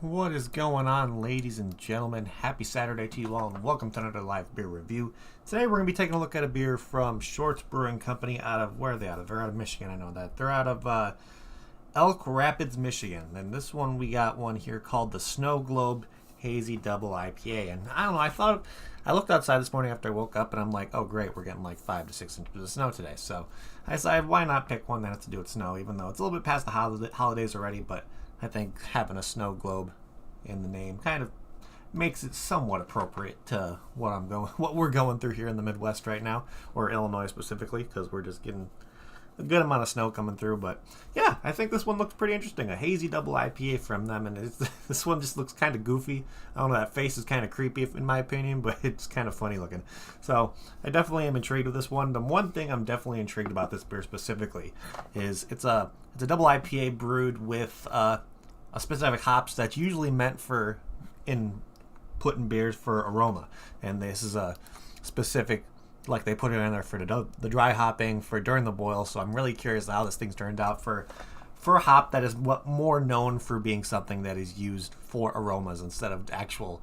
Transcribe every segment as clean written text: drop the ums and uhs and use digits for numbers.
What is going on, ladies and gentlemen? Happy Saturday to you all, and welcome to another live beer review. Today we're going to be taking a look at a beer from Shorts Brewing Company out of, where are they out of? They're out of Michigan, I know that. They're out of Elk Rapids, Michigan. And this one, we got one here called the Snow Globe Hazy Double IPA. And I don't know, I looked outside this morning after I woke up, and I'm like, oh great, we're getting like 5 to 6 inches of snow today. So I decided, why not pick one that has to do with snow, even though it's a little bit past the holidays already, but I think having a snow globe in the name kind of makes it somewhat appropriate to what we're going through here in the Midwest right now, or Illinois specifically, because we're just getting a good amount of snow coming through. But yeah, I think this one looks pretty interesting. A hazy double IPA from them, and this one just looks kind of goofy. I don't know, that face is kind of creepy in my opinion, but it's kind of funny looking. So I definitely am intrigued with this one. The one thing I'm definitely intrigued about this beer specifically is it's a double IPA brewed with a specific hops that's usually meant for put in beers for aroma, and this is a specific, like they put it in there for the dry hopping for during the boil. So I'm really curious how this thing's turned out for a hop that is more known for being something that is used for aromas instead of actual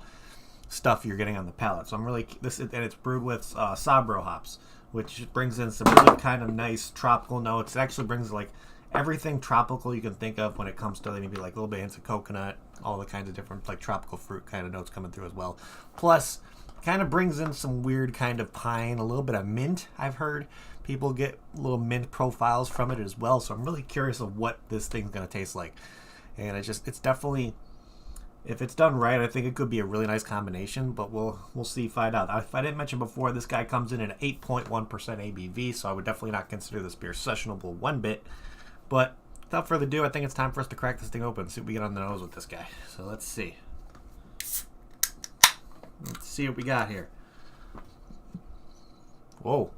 stuff you're getting on the palate. So I'm really and it's brewed with Sabro hops, which brings in some really kind of nice tropical notes. It actually brings like everything tropical you can think of when it comes to maybe like little bit hints of coconut, all the kinds of different like tropical fruit kind of notes coming through as well. Plus, kind of brings in some weird kind of pine, a little bit of mint. I've heard people get little mint profiles from it as well. So I'm really curious of what this thing's going to taste like. And it's definitely, if it's done right, I think it could be a really nice combination, but we'll see, find out. If I didn't mention before, this guy comes in at 8.1% ABV, so I would definitely not consider this beer sessionable one bit. But without further ado, I think it's time for us to crack this thing open and see what we get on the nose with this guy. So let's see. Let's see what we got here. Whoa.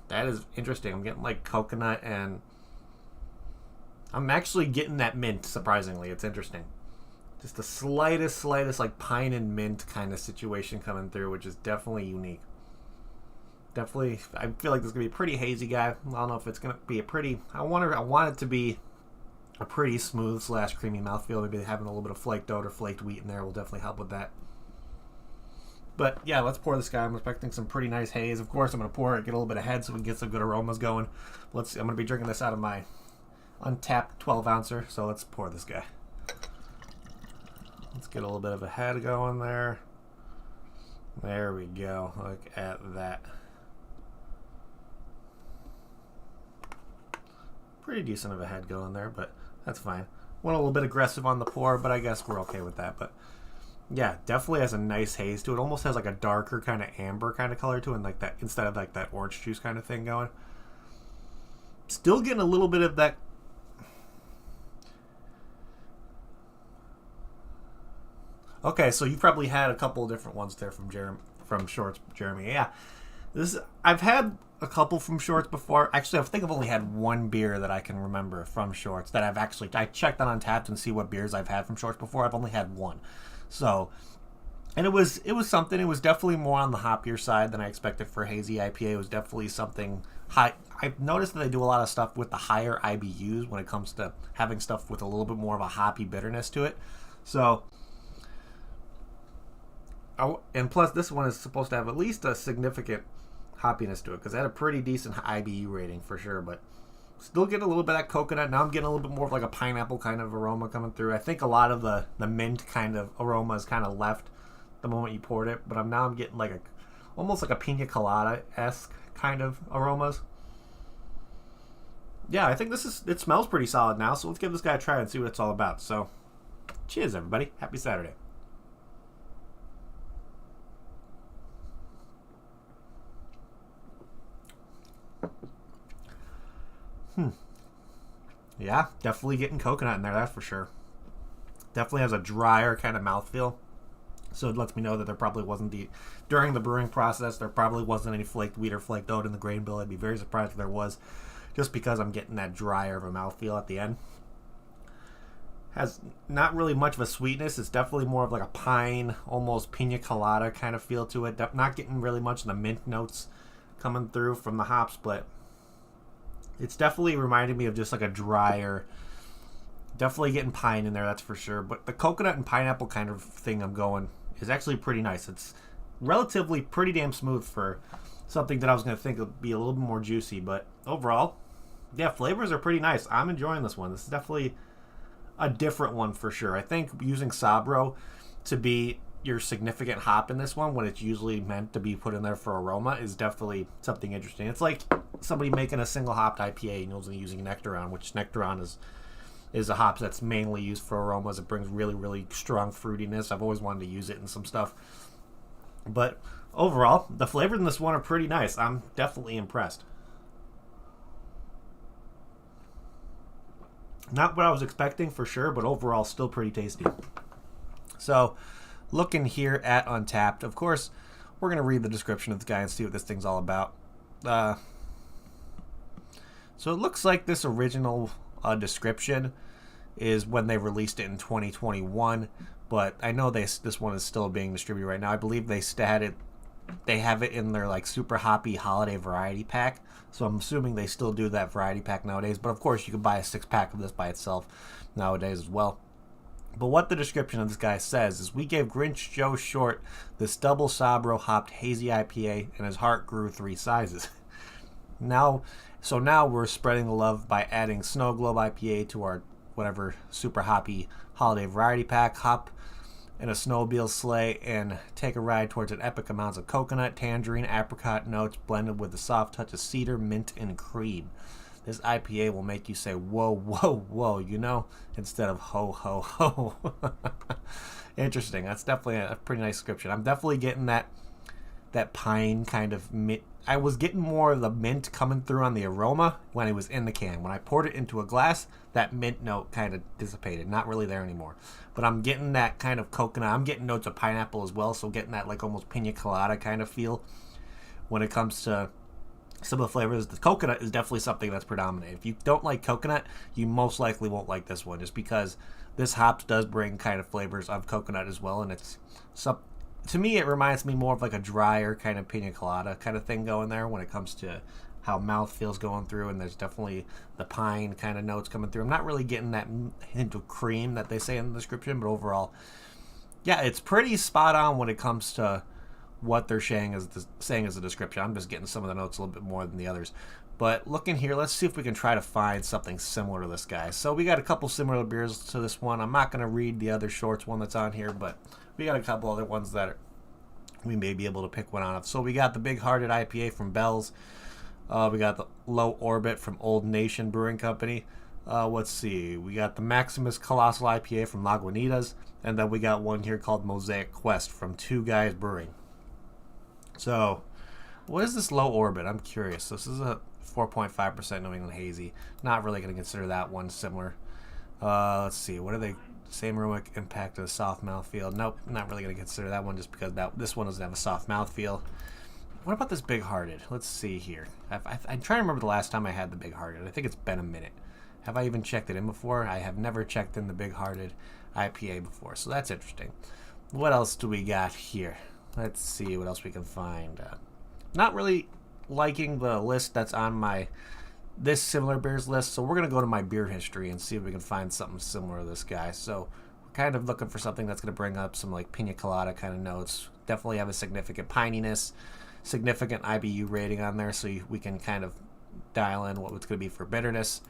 That is interesting. I'm getting like coconut, and I'm actually getting that mint, surprisingly. It's interesting. Just the slightest like pine and mint kind of situation coming through, which is definitely unique. Definitely, I feel like this is going to be a pretty hazy guy. I don't know if it's going to be a pretty... I want it to be a pretty smooth / creamy mouthfeel. Maybe having a little bit of flaked oat or flaked wheat in there will definitely help with that. But yeah, let's pour this guy. I'm expecting some pretty nice haze. Of course, I'm going to pour it, get a little bit of head so we can get some good aromas going. Let's see. I'm going to be drinking this out of my untapped 12-ouncer. So let's pour this guy. Let's get a little bit of a head going there. There we go. Look at that. Pretty decent of a head going there, but that's fine. Went a little bit aggressive on the pour, but I guess we're okay with that. But yeah, definitely has a nice haze to it. Almost has like a darker kind of amber kind of color to it, and like that, instead of like that orange juice kind of thing going. Still getting a little bit of that. Okay, so you probably had a couple of different ones there from Shorts, Jeremy. Yeah, I've had a couple from Shorts before. Actually, I think I've only had one beer that I can remember from Shorts that I checked on Untappd and see what beers I've had from Shorts before. I've only had one. So, and it was something. It was definitely more on the hoppier side than I expected for hazy IPA. It was definitely something high. I've noticed that they do a lot of stuff with the higher IBUs when it comes to having stuff with a little bit more of a hoppy bitterness to it. So, and plus this one is supposed to have at least a significant hoppiness to it, because it had a pretty decent IBU rating for sure, but still getting a little bit of that coconut. Now I'm getting a little bit more of like a pineapple kind of aroma coming through. I think a lot of the mint kind of aroma is kind of left the moment you poured it, but I'm getting like almost like a pina colada-esque kind of aromas. Yeah, I think it smells pretty solid now, so let's give this guy a try and see what it's all about. So cheers, everybody. Happy Saturday. Yeah, definitely getting coconut in there, that's for sure. Definitely has a drier kind of mouthfeel. So it lets me know that there probably wasn't during the brewing process, there probably wasn't any flaked wheat or flaked oat in the grain bill. I'd be very surprised if there was, just because I'm getting that drier of a mouthfeel at the end. Has not really much of a sweetness. It's definitely more of like a pine, almost pina colada kind of feel to it. Not getting really much of the mint notes coming through from the hops, but it's definitely reminding me of just like a drier Definitely getting pine in there, that's for sure. But the coconut and pineapple kind of thing I'm going is actually pretty nice. It's relatively pretty damn smooth for something that I was going to think would be a little bit more juicy. But overall, yeah, flavors are pretty nice. I'm enjoying this one. This is definitely a different one for sure. I think using Sabro to be your significant hop in this one when it's usually meant to be put in there for aroma is definitely something interesting. It's like somebody making a single hopped IPA and only using Nectaron, which Nectaron is a hop that's mainly used for aromas. It brings really, really strong fruitiness. I've always wanted to use it in some stuff. But overall, the flavors in this one are pretty nice. I'm definitely impressed. Not what I was expecting for sure, but overall still pretty tasty. So, looking here at Untapped, of course, we're going to read the description of this guy and see what this thing's all about. So it looks like this original description is when they released it in 2021, but I know this one is still being distributed right now. I believe they have it in their like super hoppy holiday variety pack, so I'm assuming they still do that variety pack nowadays. But of course, you can buy a 6-pack of this by itself nowadays as well. But what the description of this guy says is, we gave Grinch Joe Short this double Sabro hopped hazy IPA, and his heart grew 3 sizes. Now we're spreading the love by adding Snow Globe IPA to our whatever super hoppy holiday variety pack. Hop in a snowmobile sleigh and take a ride towards an epic amounts of coconut, tangerine, apricot notes blended with a soft touch of cedar, mint, and cream. This IPA will make you say, whoa, whoa, whoa, instead of ho, ho, ho. Interesting. That's definitely a pretty nice description. I'm definitely getting that pine kind of mint. I was getting more of the mint coming through on the aroma when it was in the can. When I poured it into a glass, that mint note kind of dissipated. Not really there anymore. But I'm getting that kind of coconut. I'm getting notes of pineapple as well, so getting that like almost pina colada kind of feel when it comes to some of the flavors. The coconut is definitely something that's predominant. If you don't like coconut, you most likely won't like this one, just because this hops does bring kind of flavors of coconut as well, and it's to me, it reminds me more of like a drier kind of pina colada kind of thing going there when it comes to how mouth feels going through, and there's definitely the pine kind of notes coming through. I'm not really getting that hint of cream that they say in the description, but overall, yeah, it's pretty spot on when it comes to what they're saying as a description. I'm just getting some of the notes a little bit more than the others. But looking here, let's see if we can try to find something similar to this guy. So we got a couple similar beers to this one. I'm not going to read the other shorts one that's on here, but we got a couple other ones that we may be able to pick one out of. So we got the Big Hearted IPA from Bell's. We got the Low Orbit from Old Nation Brewing Company. Let's see. We got the Maximus Colossal IPA from Lagunitas. And then we got one here called Mosaic Quest from Two Guys Brewing. So, what is this Low Orbit? I'm curious. This is a 4.5% New England Hazy. Not really going to consider that one similar. Let's see. What are they? Same aromatic impact of a soft mouthfeel. Nope, not really going to consider that one just because this one doesn't have a soft mouthfeel. What about this Big Hearted? Let's see here. I'm trying to remember the last time I had the Big Hearted. I think it's been a minute. Have I even checked it in before? I have never checked in the Big Hearted IPA before, so that's interesting. What else do we got here? Let's see what else we can find. Not really liking the list that's on this similar beers list, so we're going to go to my beer history and see if we can find something similar to this guy. So we're kind of looking for something that's going to bring up some like pina colada kind of notes. Definitely have a significant pininess, significant IBU rating on there, so we can kind of dial in what it's going to be for bitterness.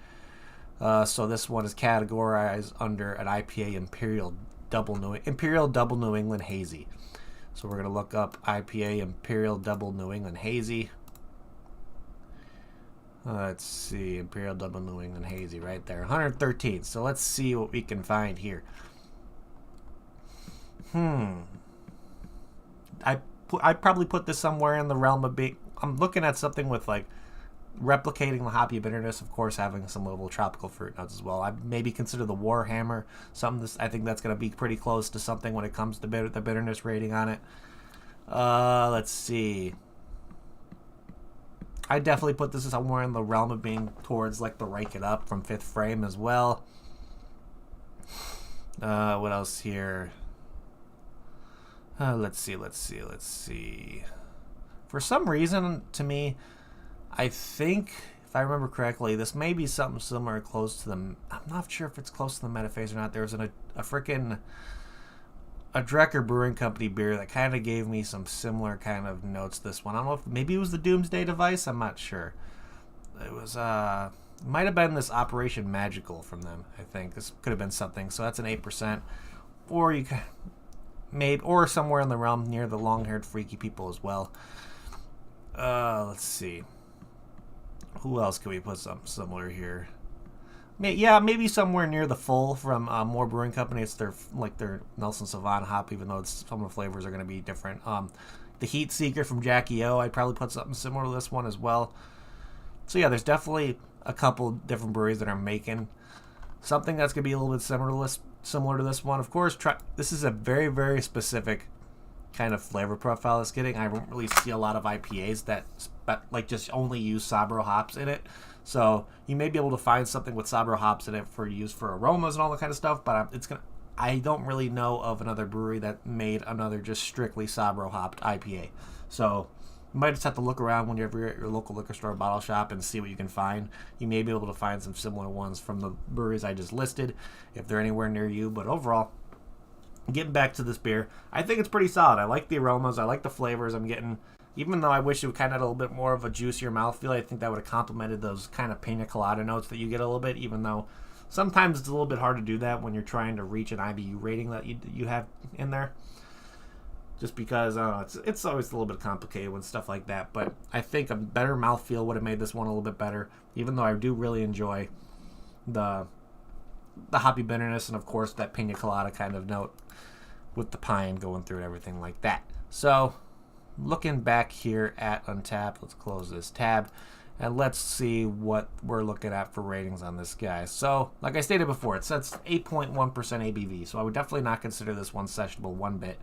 So this one is categorized under an IPA Imperial Double New England Hazy. So we're going to look up IPA Imperial Double New England Hazy. Let's see, Imperial Double New England Hazy right there, 113. So let's see what we can find here. I'd probably put this somewhere in the realm of being. I'm looking at something with like replicating the hoppy bitterness, of course, having some little tropical fruit notes as well. I maybe consider the Warhammer something. I think that's going to be pretty close to something when it comes to the bitterness rating on it. Let's see. I definitely put this somewhere in the realm of being towards like the Rake It Up from Fifth Frame as well. What else here? Let's see. For some reason, to me, I think if I remember correctly, this may be something similar, close to the. I'm not sure if it's close to the Metaphase or not. There was a freaking a Drecker Brewing Company beer that kind of gave me some similar kind of notes. This one, I don't know if maybe it was the Doomsday Device. I'm not sure. It was might have been this Operation Magical from them. I think this could have been something. So that's an 8%, or you could maybe or somewhere in the realm near the long-haired freaky people as well. Let's see. Who else can we put something similar here? Maybe somewhere near the Full from More Brewing Company. It's their Nelson Sauvin hop, even though some of the flavors are going to be different. The Heat Seeker from Jackie O, I'd probably put something similar to this one as well. So yeah, there's definitely a couple different breweries that are making something that's going to be a little bit similar to this one. Of course, this is a very, very specific kind of flavor profile it's getting. I don't really see a lot of IPAs that just only use Sabro hops in it. So you may be able to find something with Sabro hops in it for use for aromas and all that kind of stuff, but I don't really know of another brewery that made another just strictly Sabro hopped IPA. So you might just have to look around whenever you're at your local liquor store or bottle shop and see what you can find. You may be able to find some similar ones from the breweries I just listed if they're anywhere near you. But overall, getting back to this beer, I think it's pretty solid. I like the aromas. I like the flavors I'm getting. Even though I wish it would kind of had a little bit more of a juicier mouthfeel, I think that would have complemented those kind of pina colada notes that you get a little bit, even though sometimes it's a little bit hard to do that when you're trying to reach an IBU rating that you have in there. Just because it's always a little bit complicated with stuff like that. But I think a better mouthfeel would have made this one a little bit better, even though I do really enjoy the hoppy bitterness and, of course, that pina colada kind of note with the pine going through and everything like that. So looking back here at Untappd, let's close this tab and let's see what we're looking at for ratings on this guy. So, like I stated before, it says 8.1% ABV, so I would definitely not consider this one sessionable one bit.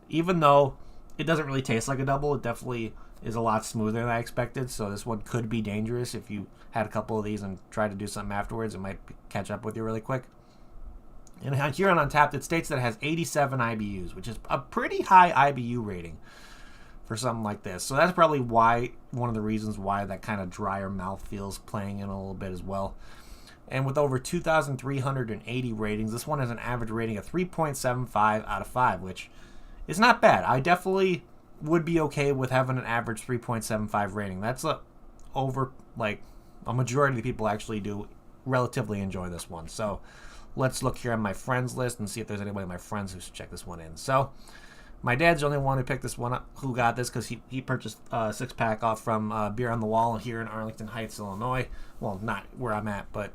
Even though it doesn't really taste like a double, it definitely is a lot smoother than I expected, so this one could be dangerous if you had a couple of these and tried to do something afterwards. It might catch up with you really quick. And here on Untappd, it states that it has 87 IBUs, which is a pretty high IBU rating for something like this. So that's probably one of the reasons why that kind of drier mouth feels playing in a little bit as well. And with over 2,380 ratings, this one has an average rating of 3.75 out of 5, which is not bad. I definitely would be okay with having an average 3.75 rating. That's a majority of the people actually do relatively enjoy this one. So let's look here on my friends list and see if there's anybody in my friends who should check this one in. So my dad's the only one who picked this one up, who got this, because he purchased a 6-pack off from Beer on the Wall here in Arlington Heights, Illinois. Well, not where I'm at, but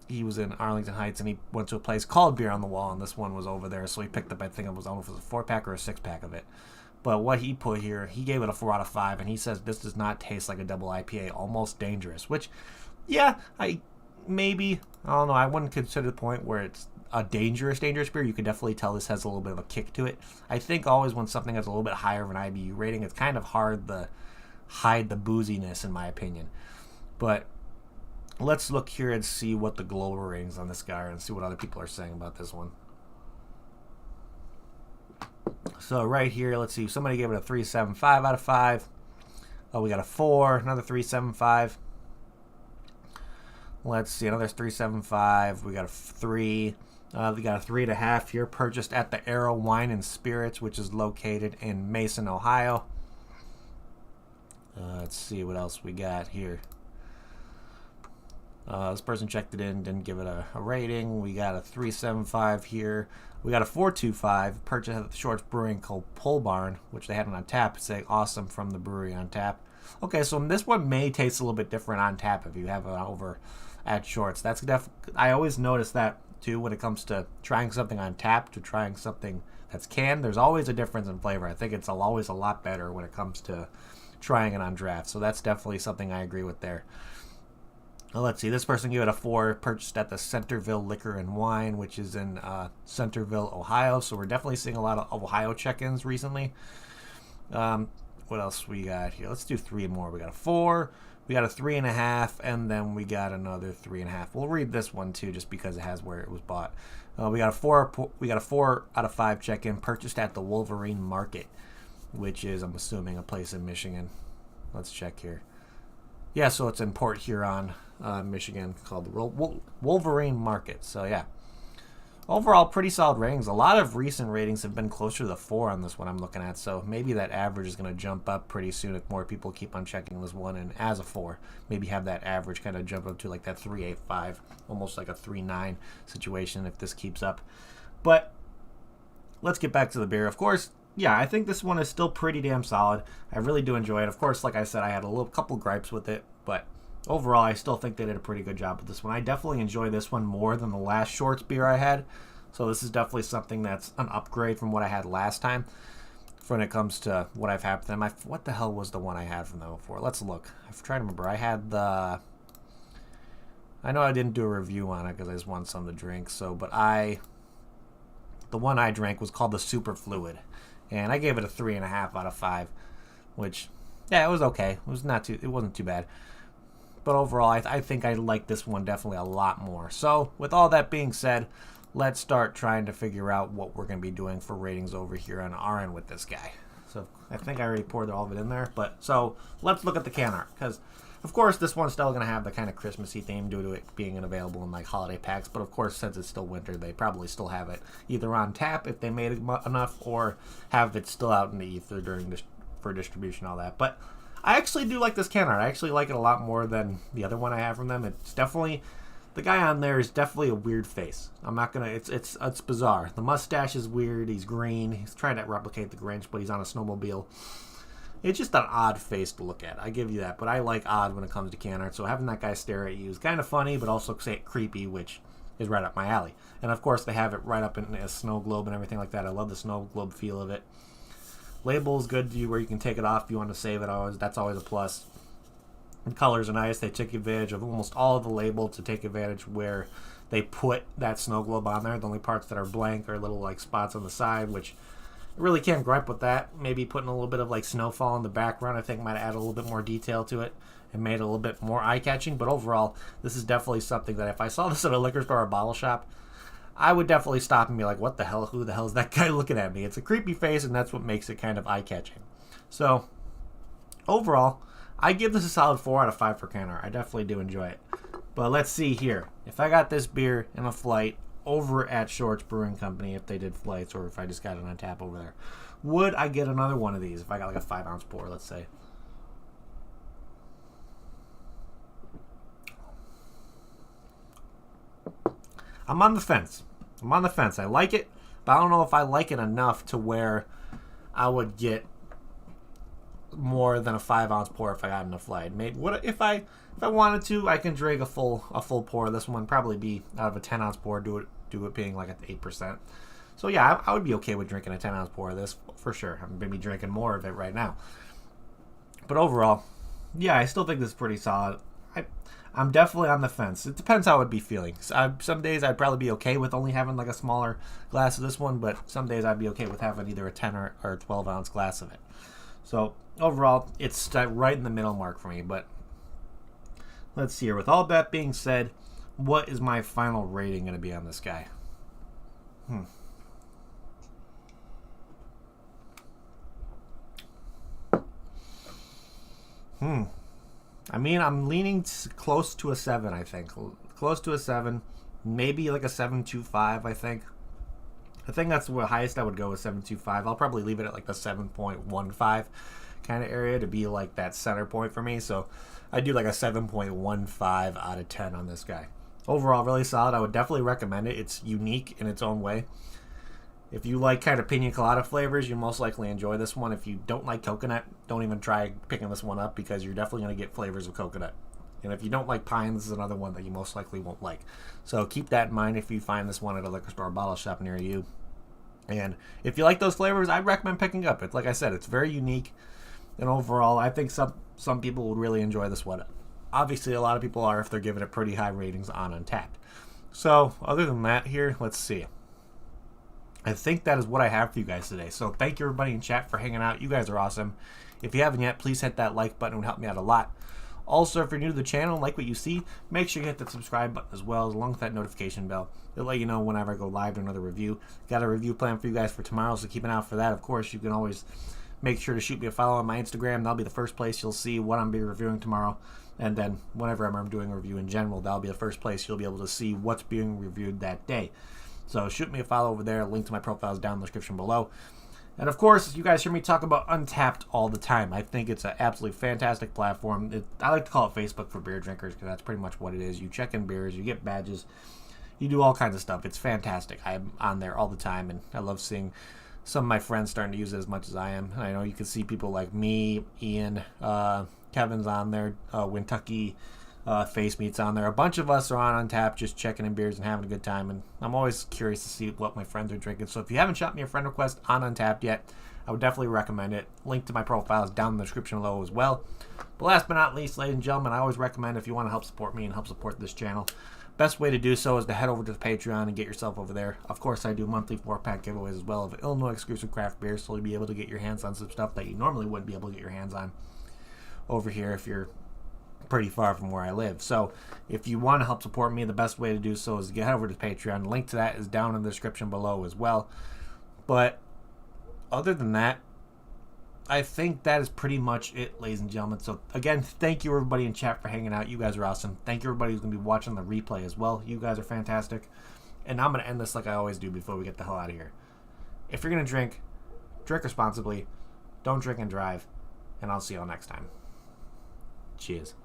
he was in Arlington Heights, and he went to a place called Beer on the Wall, and this one was over there, so he picked up, I think it was, I don't know if it was a 4-pack or a 6-pack of it. But what he put here, he gave it a 4 out of 5, and he says this does not taste like a double IPA, almost dangerous, which, yeah, I don't know, I wouldn't consider the point where it's a dangerous beer. You can definitely tell this has a little bit of a kick to it. I think always when something has a little bit higher of an IBU rating, it's kind of hard to hide the booziness, in my opinion. But let's look here and see what the global ratings on this guy are and see what other people are saying about this one. So right here, let's see. Somebody gave it a 3.75 out of 5. Oh, we got a 4, another 3.75. Let's see, another 3.75. We got a 3. We got a 3.5 here, purchased at the Arrow Wine and Spirits, which is located in Mason, Ohio. Let's see what else we got here. This person checked it in, didn't give it a rating. We got a 3.75 here. We got a 4.25, purchased at the Shorts Brewing called Pole Barn, which they had on tap. It's saying awesome from the brewery on tap. Okay, so this one may taste a little bit different on tap if you have it over at Shorts. That's I always notice that too when it comes to trying something on tap to trying something that's canned. There's always a difference in flavor. I think it's always a lot better when it comes to trying it on draft. So that's definitely something I agree with there. Well, let's see. This person gave it a 4, purchased at the Centerville Liquor and Wine, which is in Centerville, Ohio. So we're definitely seeing a lot of Ohio check-ins recently. What else we got here? Let's do 3 more. We got a 4, we got a 3.5, and then we got another 3.5. We'll read this one too, just because it has where it was bought. We got a 4. We got a 4 out of 5 check-in, purchased at the Wolverine Market, which is, I'm assuming, a place in Michigan. Let's check here. Yeah, so it's in Port Huron, Michigan, called the Wolverine Market. So yeah, overall pretty solid ratings. A lot of recent ratings have been closer to the 4 on this one I'm looking at. So maybe that average is going to jump up pretty soon if more people keep on checking this one. And as a 4, maybe have that average kind of jump up to like that 3.85, almost like a 3.9 situation if this keeps up. But let's get back to the beer. Of course, yeah, I think this one is still pretty damn solid. I really do enjoy it. Of course, like I said, I had a couple gripes with it, but overall, I still think they did a pretty good job with this one. I definitely enjoy this one more than the last Shorts beer I had. So this is definitely something that's an upgrade from what I had last time when it comes to what I've had from them. What the hell was the one I had from them before? Let's look. I'm trying to remember. I had the... I know I didn't do a review on it because I just wanted some to drink. So, but the one I drank was called the Super Fluid. And I gave it a 3.5 out of 5, which, yeah, it was okay. It wasn't too bad. But overall, I think I like this one definitely a lot more. So, with all that being said, let's start trying to figure out what we're going to be doing for ratings over here on our end with this guy. So, I think I already poured all of it in there. So, let's look at the can art. Because, of course, this one's still going to have the kind of Christmassy theme due to it being available in like holiday packs. But, of course, since it's still winter, they probably still have it either on tap if they made it enough, or have it still out in the ether for distribution, all that. But I actually do like this can art. I actually like it a lot more than the other one I have from them. It's definitely... The guy on there is definitely a weird face. I'm not gonna... It's bizarre. The mustache is weird. He's green. He's trying to replicate the Grinch, but he's on a snowmobile. It's just an odd face to look at. I give you that. But I like odd when it comes to can art. So having that guy stare at you is kind of funny, but also creepy, which is right up my alley. And of course, they have it right up in a snow globe and everything like that. I love the snow globe feel of it. Label is good to you where you can take it off if you want to save it. That's always a plus. The colors are nice. They took advantage of almost all of the label to take advantage where they put that snow globe on there. The only parts that are blank are little like spots on the side, which I really can't gripe with that. Maybe putting a little bit of like snowfall in the background, I think might add a little bit more detail to it and made it a little bit more eye-catching. But overall, this is definitely something that if I saw this at a liquor store or a bottle shop, I would definitely stop and be like, what the hell? Who the hell is that guy looking at me? It's a creepy face, and that's what makes it kind of eye-catching. So, overall, I give this a solid 4 out of 5 for can art. I definitely do enjoy it. But let's see here. If I got this beer in a flight over at Shorts Brewing Company, if they did flights, or if I just got it on tap over there, would I get another one of these if I got like a 5-ounce pour, let's say? I'm on the fence. I like it, but I don't know if I like it enough to where I would get more than a 5-ounce pour if I got in a flight. Maybe if I wanted to, I can drink a full pour. This one probably be out of a 10-ounce pour. Do it being like at 8%. So yeah, I would be okay with drinking a 10-ounce pour of this for sure. I'm gonna be drinking more of it right now. But overall, yeah, I still think this is pretty solid. I'm definitely on the fence. It depends how I'd be feeling. Some days I'd probably be okay with only having like a smaller glass of this one, but some days I'd be okay with having either a 10 or 12-ounce glass of it. So overall, it's right in the middle mark for me. But let's see here. With all that being said, what is my final rating going to be on this guy? I mean, I'm leaning close to a 7, I think. Close to a 7. Maybe like a 7.25, I think. I think that's the highest I would go with 7.25. I'll probably leave it at like the 7.15 kind of area to be like that center point for me. So I do like a 7.15 out of 10 on this guy. Overall, really solid. I would definitely recommend it. It's unique in its own way. If you like kind of pina colada flavors, you'll most likely enjoy this one. If you don't like coconut, don't even try picking this one up because you're definitely going to get flavors of coconut. And if you don't like pine, this is another one that you most likely won't like. So keep that in mind if you find this one at a liquor store or bottle shop near you. And if you like those flavors, I'd recommend picking up. It's like I said, it's very unique. And overall, I think some people would really enjoy this one. Obviously, a lot of people are if they're giving it pretty high ratings on Untappd. So other than that here, let's see. I think that is what I have for you guys today. So thank you everybody in chat for hanging out. You guys are awesome. If you haven't yet, please hit that like button. It would help me out a lot. Also, if you're new to the channel and like what you see, make sure you hit that subscribe button as well, along with that notification bell. It'll let you know whenever I go live to another review. Got a review plan for you guys for tomorrow, so keep an eye out for that. Of course, you can always make sure to shoot me a follow on my Instagram. That'll be the first place you'll see what I'm being reviewing tomorrow. And then whenever I'm doing a review in general, that'll be the first place you'll be able to see what's being reviewed that day. So shoot me a follow over there. Link to my profile is down in the description below. And of course, you guys hear me talk about Untappd all the time. I think it's an absolutely fantastic platform. I like to call it Facebook for beer drinkers because that's pretty much what it is. You check in beers, you get badges, you do all kinds of stuff. It's fantastic. I'm on there all the time, and I love seeing some of my friends starting to use it as much as I am. And I know you can see people like me, Ian, Kevin's on there, Wintucky, Face Meat's on there. A bunch of us are on Untappd just checking in beers and having a good time, and I'm always curious to see what my friends are drinking. So if you haven't shot me a friend request on Untappd yet, I would definitely recommend it. Link to my profile is down in the description below as well. But last but not least, ladies and gentlemen, I always recommend if you want to help support me and help support this channel, best way to do so is to head over to the Patreon and get yourself over there. Of course, I do monthly 4-pack giveaways as well of Illinois exclusive craft beer, so you'll be able to get your hands on some stuff that you normally wouldn't be able to get your hands on over here if you're pretty far from where I live. So if you want to help support me, the best way to do so is to head over to Patreon. The link to that is down in the description below as well. But other than that, I think that is pretty much it, ladies and gentlemen. So again, thank you everybody in chat for hanging out. You guys are awesome. Thank you everybody who's going to be watching the replay as well. You guys are fantastic. And I'm going to end this like I always do before we get the hell out of here. If you're going to drink, drink responsibly. Don't drink and drive. And I'll see y'all next time. Cheers.